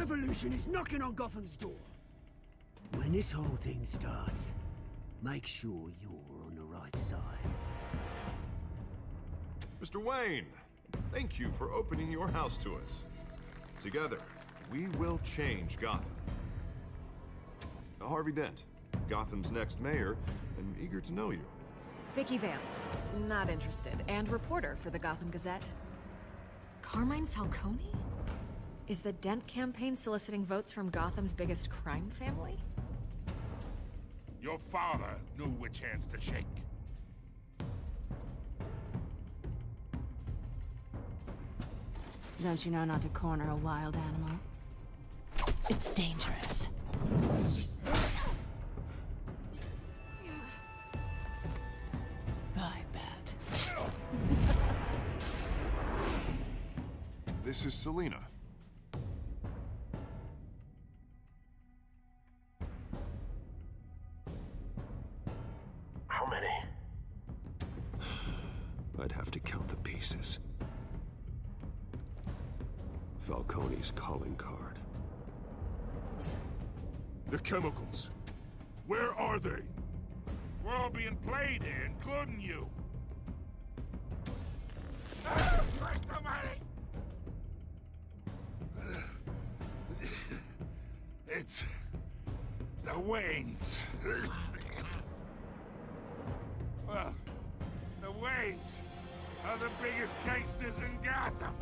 revolution is knocking on Gotham's door. When this whole thing starts, make sure you're on the right side. Mr. Wayne, thank you for opening your house to us. Together, we will change Gotham. Harvey Dent, Gotham's next mayor, and eager to know you. Vicky Vale, not interested, and reporter for the Gotham Gazette. Carmine Falcone? Is the Dent campaign soliciting votes from Gotham's biggest crime family? Your father knew which hands to shake. Don't you know not to corner a wild animal? It's dangerous. I bet. This is Selina. How many? I'd have to count the pieces. Falcone's calling card. The chemicals. Where are they? We're all being played here, including you. Ah, Christ almighty! It's the Waynes. Well, the Waynes are the biggest gangsters in Gotham.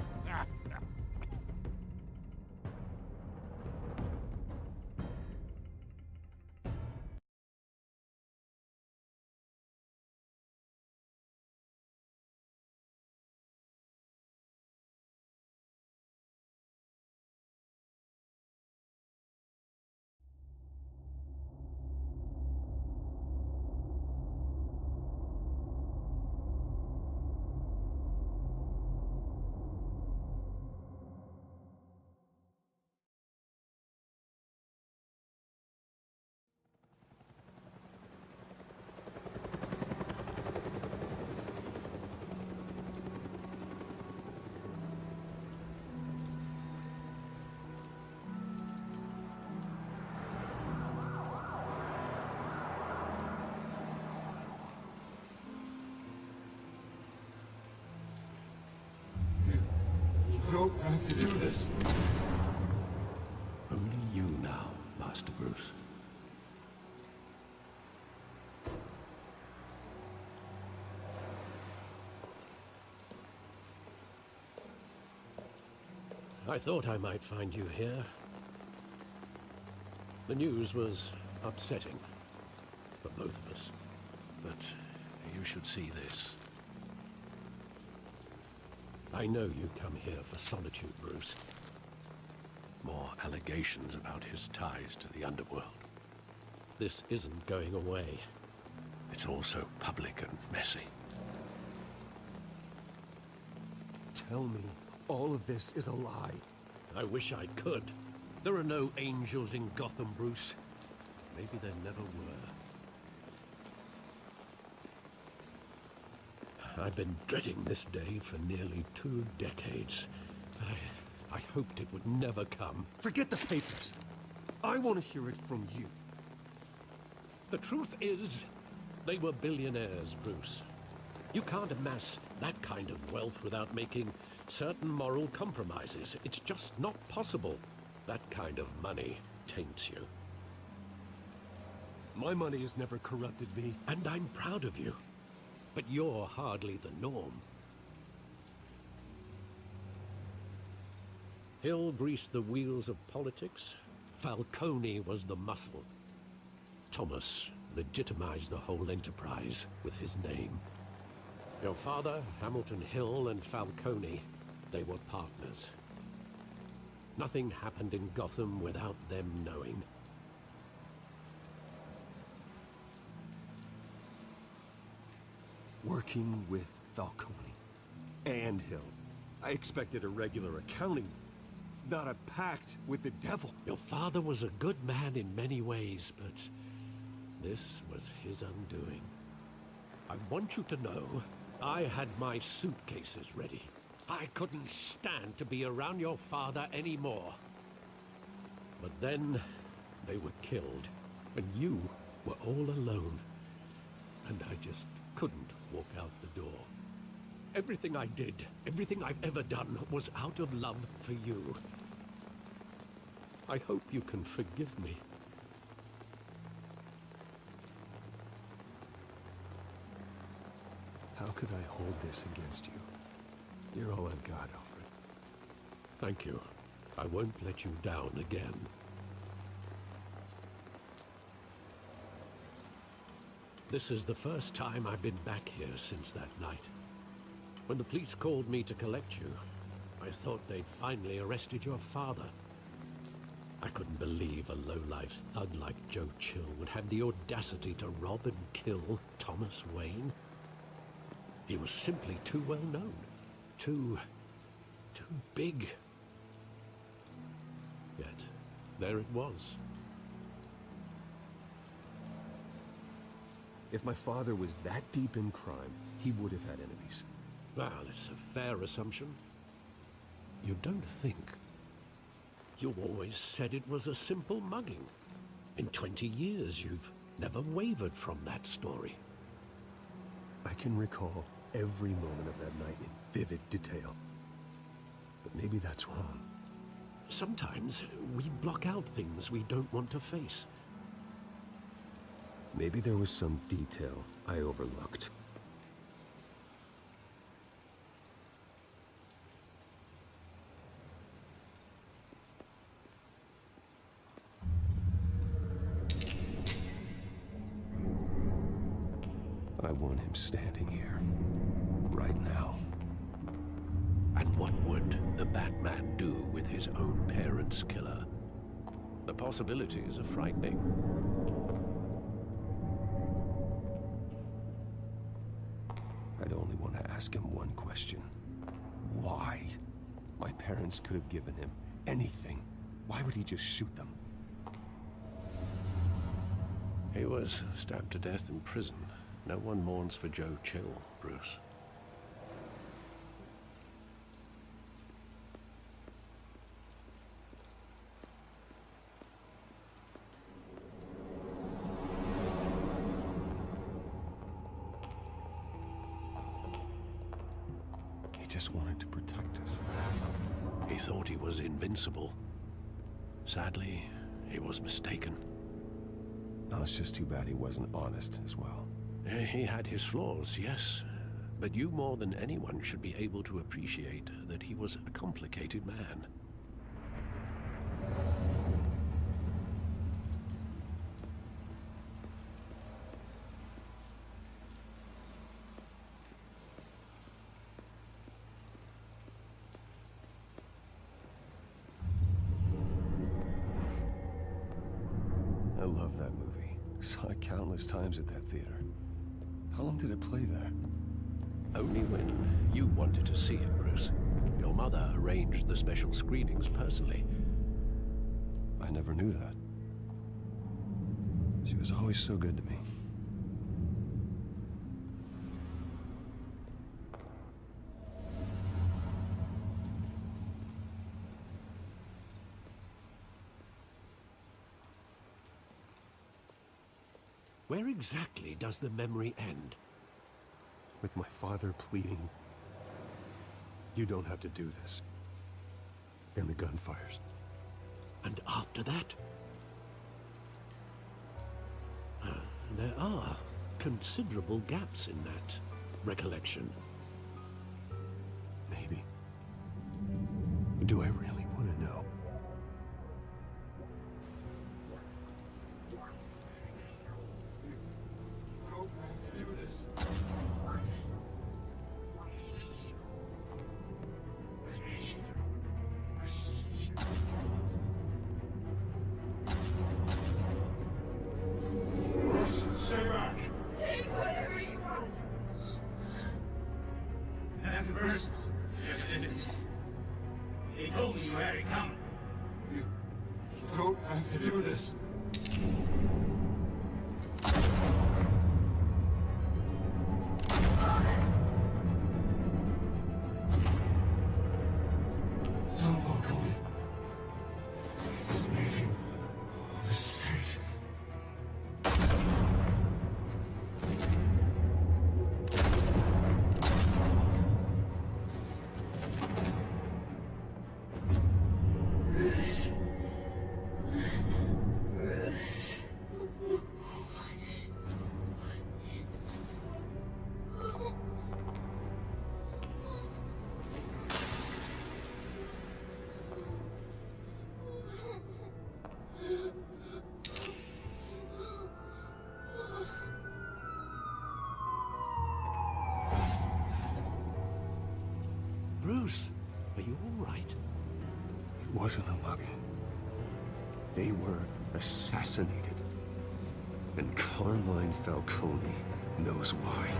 You don't have to do this. Only you now, Master Bruce. I thought I might find you here. The news was upsetting for both of us. But you should see this. I know you come here for solitude, Bruce. More allegations about his ties to the underworld. This isn't going away. It's all so public and messy. Tell me, all of this is a lie. I wish I could. There are no angels in Gotham, Bruce. Maybe there never were. I've been dreading this day for nearly 2 decades. I hoped it would never come. Forget the papers. I want to hear it from you. The truth is, they were billionaires, Bruce. You can't amass that kind of wealth without making certain moral compromises. It's just not possible. That kind of money taints you. My money has never corrupted me. And I'm proud of you. But you're hardly the norm. Hill greased the wheels of politics. Falcone was the muscle. Thomas legitimized the whole enterprise with his name. Your father, Hamilton Hill, and Falcone, they were partners. Nothing happened in Gotham without them knowing. Working with Falcone and Hill. I expected a regular accounting, not a pact with the devil. Your father was a good man in many ways, but this was his undoing. I want you to know, I had my suitcases ready. I couldn't stand to be around your father anymore. But then they were killed, and you were all alone. And I just couldn't walk out the door. Everything I did, everything I've ever done, was out of love for you. I hope you can forgive me. How could I hold this against you? You're all I've got, Alfred. Thank you. I won't let you down again. This is the first time I've been back here since that night. When the police called me to collect you, I thought they'd finally arrested your father. I couldn't believe a low-life thug like Joe Chill would have the audacity to rob and kill Thomas Wayne. He was simply too well known. Too big. Yet, there it was. If my father was that deep in crime, he would have had enemies. Well, it's a fair assumption. You don't think. You always said it was a simple mugging. In 20 years, you've never wavered from that story. I can recall every moment of that night in vivid detail. But maybe that's wrong. Sometimes we block out things we don't want to face. Maybe there was some detail I overlooked. I want him standing here, right now. And what would the Batman do with his own parents' killer? The possibilities are frightening. I'd only want to ask him one question. Why? My parents could have given him anything. Why would he just shoot them? He was stabbed to death in prison. No one mourns for Joe Chill, Bruce. He just wanted to protect us. He thought he was invincible. Sadly, he was mistaken. Oh, it's just too bad he wasn't honest as well. He had his flaws, yes. But you more than anyone should be able to appreciate that he was a complicated man. I love that movie. Saw it countless times at that theater. How long did it play there? Only when you wanted to see it, Bruce. Your mother arranged the special screenings personally. I never knew that. She was always so good to me. Where exactly does the memory end? With my father pleading, "You don't have to do this." And the gunfires. And after that? There are considerable gaps in that recollection. Maybe. Do I really want to know? Stay back! Take whatever you want! Nothing personal. Just business. They told me you had it coming. You don't have to do this. Don't Falcone. This man. Bruce, are you all right? It wasn't a mugging. They were assassinated. And Carmine Falcone knows why.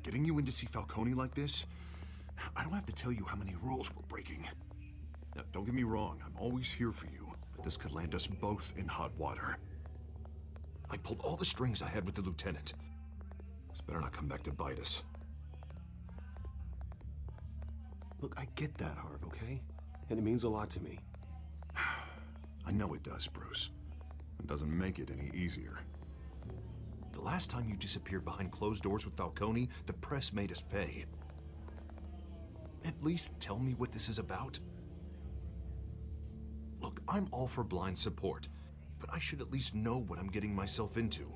Getting you in to see Falcone like this? I don't have to tell you how many rules we're breaking. Now, don't get me wrong, I'm always here for you, but this could land us both in hot water. I pulled all the strings I had with the lieutenant. This better not come back to bite us. Look, I get that, Harv, okay? And it means a lot to me. I know it does, Bruce. It doesn't make it any easier. The last time you disappeared behind closed doors with Falcone, the press made us pay. At least tell me what this is about. Look, I'm all for blind support, but I should at least know what I'm getting myself into.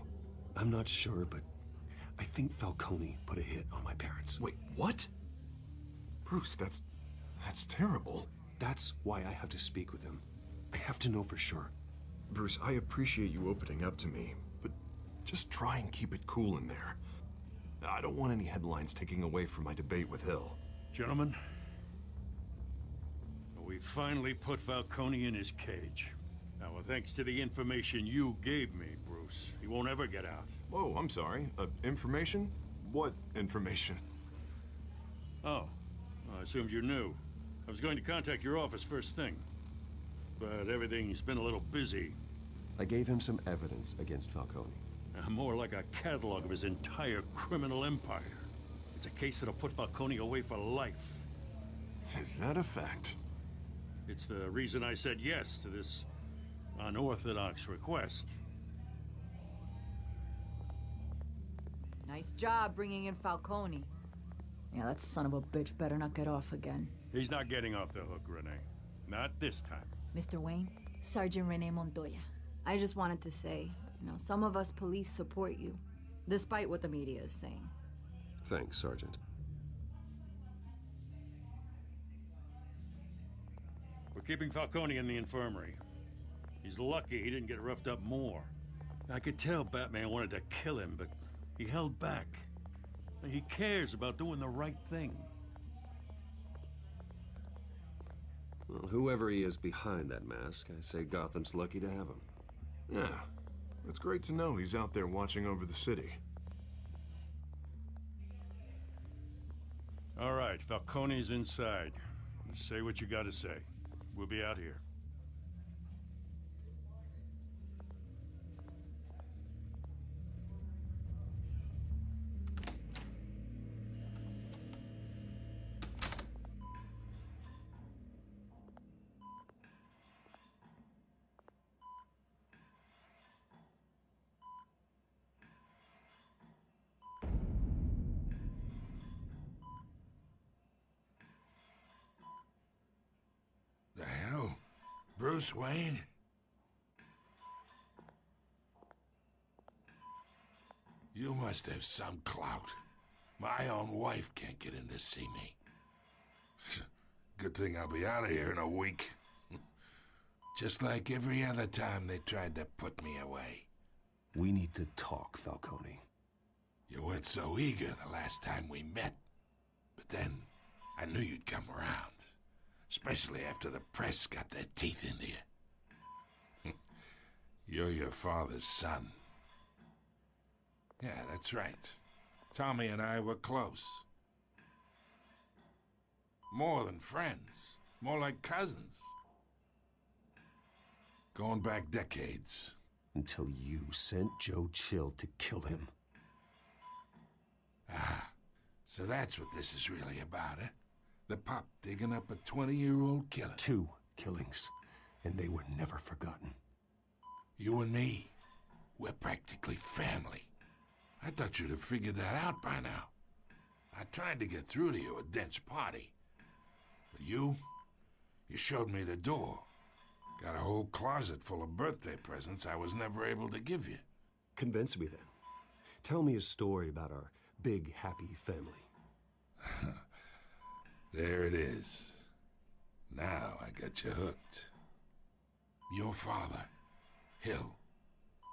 I'm not sure, but I think Falcone put a hit on my parents. Wait, what? Bruce, that's terrible. That's why I have to speak with him. I have to know for sure. Bruce, I appreciate you opening up to me, but just try and keep it cool in there. I don't want any headlines taking away from my debate with Hill. Gentlemen, we finally put Falcone in his cage. Now, thanks to the information you gave me, Bruce, he won't ever get out. Whoa, I'm sorry. Information? What information? Oh, I assumed you knew. I was going to contact your office first thing, but everything's been a little busy. I gave him some evidence against Falcone. More like a catalog of his entire criminal empire. It's a case that'll put Falcone away for life. Is that a fact? It's the reason I said yes to this unorthodox request. Nice job bringing in Falcone. Yeah, that son of a bitch better not get off again. He's not getting off the hook, Renee. Not this time. Mr. Wayne, Sergeant Renee Montoya. I just wanted to say, some of us police support you, despite what the media is saying. Thanks, Sergeant. We're keeping Falcone in the infirmary. He's lucky he didn't get roughed up more. I could tell Batman wanted to kill him, but he held back. He cares about doing the right thing. Well, whoever he is behind that mask, I say Gotham's lucky to have him. Yeah, it's great to know he's out there watching over the city. All right, Falcone's inside. Say what you gotta say. We'll be out here. The hell? Bruce Wayne? You must have some clout. My own wife can't get in to see me. Good thing I'll be out of here in a week. Just like every other time they tried to put me away. We need to talk, Falcone. You weren't so eager the last time we met. But then, I knew you'd come around. Especially after the press got their teeth into you. You're your father's son. Yeah, that's right. Tommy and I were close. More than friends. More like cousins. Going back decades. Until you sent Joe Chill to kill him. Ah, so that's what this is really about, eh? The pup digging up a 20-year-old killer. 2 killings, and they were never forgotten. You and me, we're practically family. I thought you'd have figured that out by now. I tried to get through to you at Dent's party. But you showed me the door. Got a whole closet full of birthday presents I was never able to give you. Convince me then. Tell me a story about our big, happy family. There it is. Now I got you hooked. Your father, Hill,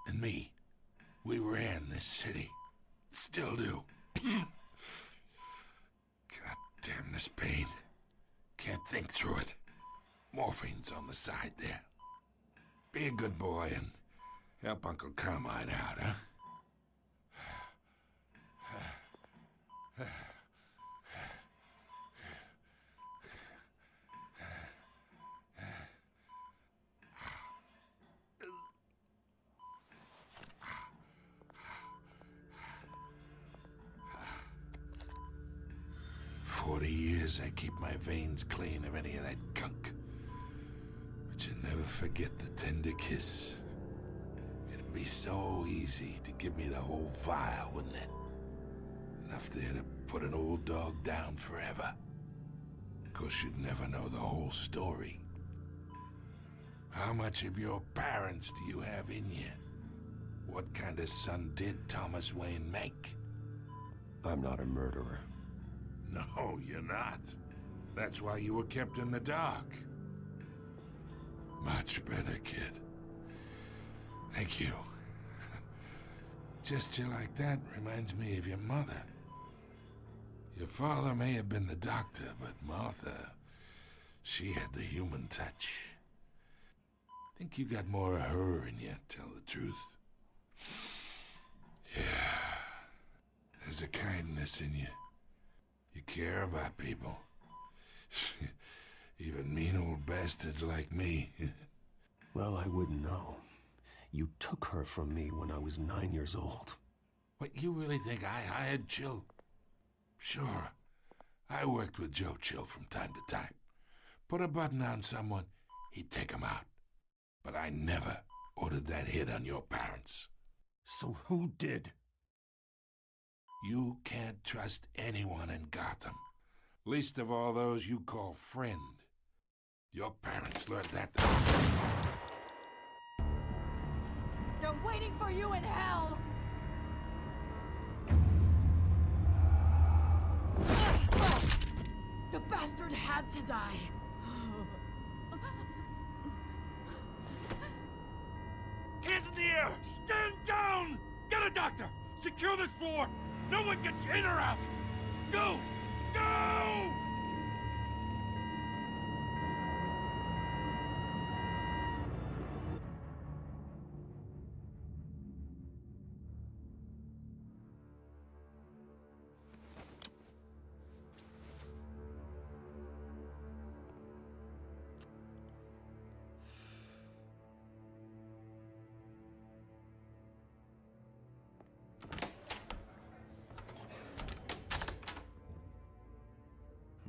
and me, we ran this city. Still do. God damn this pain. Can't think through it. Morphine's on the side there. Be a good boy and help Uncle Carmine out, huh? 40 years I keep my veins clean of any of that gunk. But you never forget the tender kiss. It'd be so easy to give me the whole vial, wouldn't it? Enough there to put an old dog down forever. Of course, you'd never know the whole story. How much of your parents do you have in you? What kind of son did Thomas Wayne make? I'm not a murderer. No, you're not. That's why you were kept in the dark. Much better, kid. Thank you. Gesture like that reminds me of your mother. Your father may have been the doctor, but Martha, she had the human touch. Think you got more of her in you, tell the truth. Yeah. There's a kindness in you. You care about people. Even mean old bastards like me. Well, I wouldn't know. You took her from me when I was 9 years old. What, you really think I hired Chill? Sure. I worked with Joe Chill from time to time. Put a button on someone, he'd take him out. But I never ordered that hit on your parents. So who did? You can't trust anyone in Gotham. Least of all those you call friend. Your parents learned that. They're waiting for you in hell! The bastard had to die. Hands in the air! Stand down! Get a doctor! Secure this floor! No one gets in or out! Go! Go!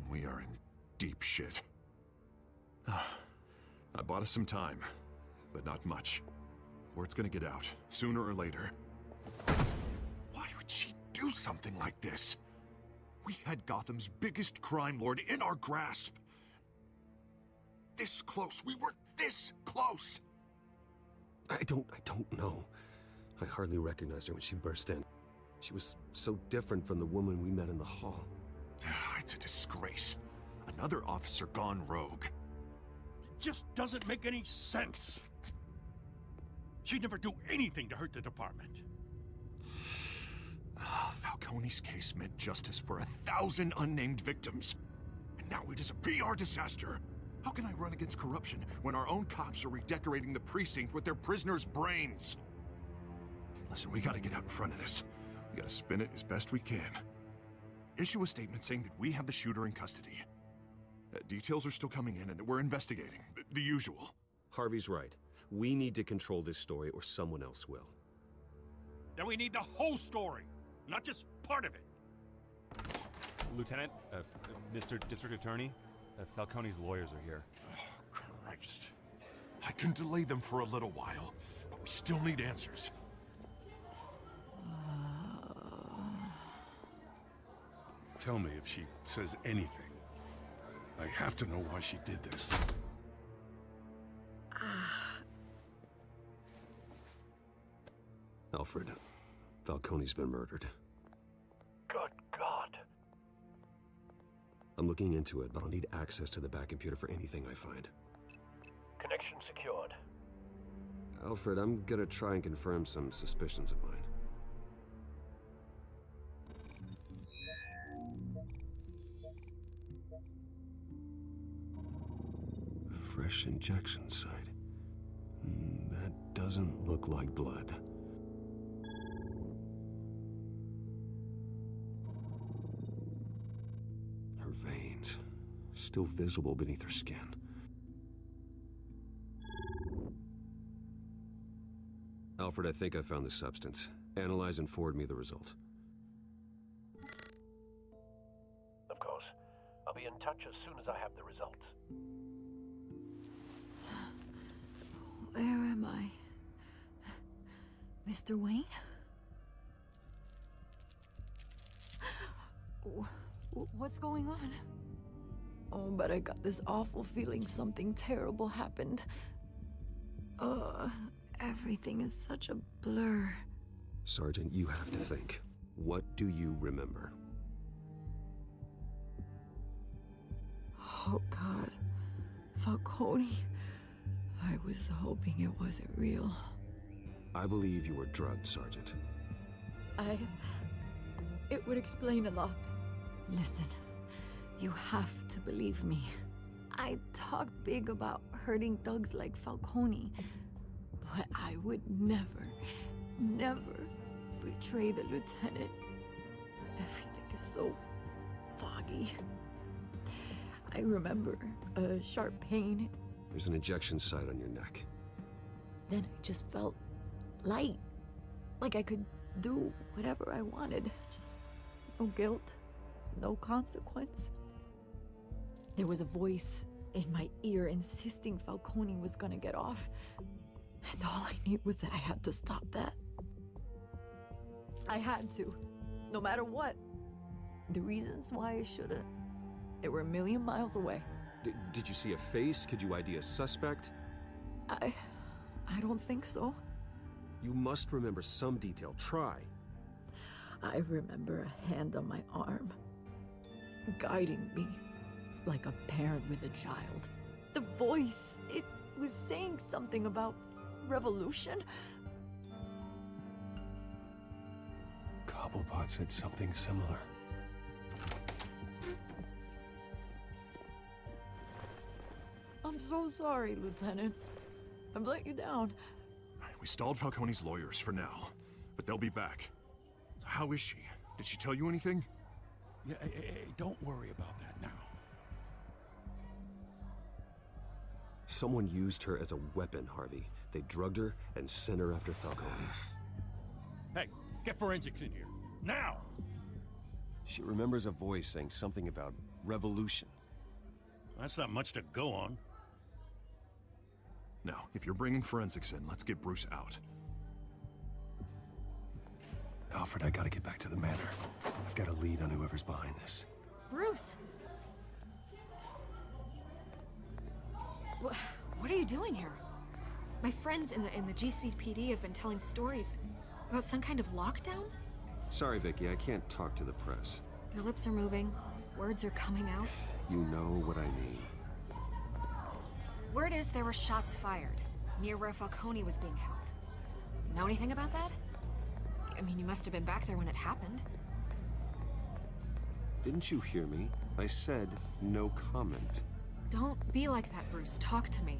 We are in deep shit. I bought us some time, but not much. Word's gonna get out, sooner or later. Why would she do something like this? We had Gotham's biggest crime lord in our grasp. This close, we were this close! I don't know. I hardly recognized her when she burst in. She was so different from the woman we met in the hall. It's a disgrace. Another officer gone rogue. It just doesn't make any sense. She'd never do anything to hurt the department. Falcone's case meant justice for 1,000 unnamed victims. And now it is a PR disaster. How can I run against corruption when our own cops are redecorating the precinct with their prisoners' brains? Listen, we gotta get out in front of this. We gotta spin it as best we can. Issue a statement saying that we have the shooter in custody. Details are still coming in and that we're investigating. The usual. Harvey's right. We need to control this story or someone else will. Then we need the whole story, not just part of it. Lieutenant, Mr. District Attorney, Falcone's lawyers are here. Oh, Christ. I can delay them for a little while, but we still need answers. Tell me if she says anything. I have to know why she did this. Alfred, Falcone's been murdered. Good God. I'm looking into it, but I'll need access to the back computer for anything I find. Connection secured. Alfred, I'm gonna try and confirm some suspicions of mine. Fresh injection site. That doesn't look like blood. Her veins, still visible beneath her skin. Alfred, I think I found the substance. Analyze and forward me the result. Of course. I'll be in touch as soon as I have the results. Where am I? Mr. Wayne? What's going on? Oh, but I got this awful feeling something terrible happened. Everything is such a blur. Sergeant, you have to think. What do you remember? Oh, God. Falcone. I was hoping it wasn't real. I believe you were drugged, Sergeant. It would explain a lot. Listen, you have to believe me. I talked big about hurting thugs like Falcone, but I would never, never betray the lieutenant. Everything is so foggy. I remember a sharp pain. There's an injection site on your neck. Then I just felt light, like I could do whatever I wanted. No guilt, no consequence. There was a voice in my ear insisting Falcone was gonna get off. And all I knew was that I had to stop that. I had to, no matter what. The reasons why I should've, they were a million miles away. Did you see a face? Could you ID a suspect? I don't think so. You must remember some detail. Try. I remember a hand on my arm, guiding me like a parent with a child. The voice, it was saying something about revolution. Cobblepot said something similar. I'm so sorry, Lieutenant. I've let you down. We stalled Falcone's lawyers for now, but they'll be back. How is she? Did she tell you anything? Yeah, hey, don't worry about that now. Someone used her as a weapon, Harvey. They drugged her and sent her after Falcone. Hey, get forensics in here. Now! She remembers a voice saying something about revolution. That's not much to go on. Now, if you're bringing forensics in, let's get Bruce out. Alfred, I gotta get back to the manor. I've got a lead on whoever's behind this. Bruce! What are you doing here? My friends in the GCPD have been telling stories about some kind of lockdown? Sorry, Vicky, I can't talk to the press. Your lips are moving, words are coming out. You know what I mean. Word is there were shots fired near where Falcone was being held. Know anything about that? I mean, you must have been back there when it happened. Didn't you hear me? I said no comment. Don't be like that, Bruce. Talk to me.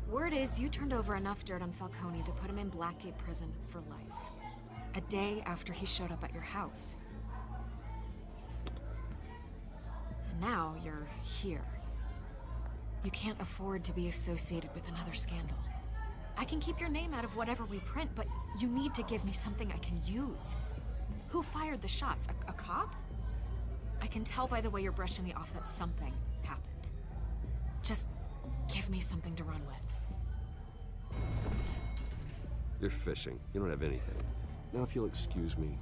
Word is you turned over enough dirt on Falcone to put him in Blackgate Prison for life. A day after he showed up at your house. And now you're here. You can't afford to be associated with another scandal. I can keep your name out of whatever we print, but you need to give me something I can use. Who fired the shots? A cop? I can tell by the way you're brushing me off that something happened. Just give me something to run with. You're fishing. You don't have anything. Now, if you'll excuse me.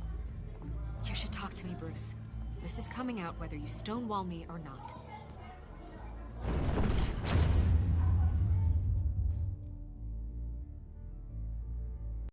You should talk to me, Bruce. This is coming out whether you stonewall me or not.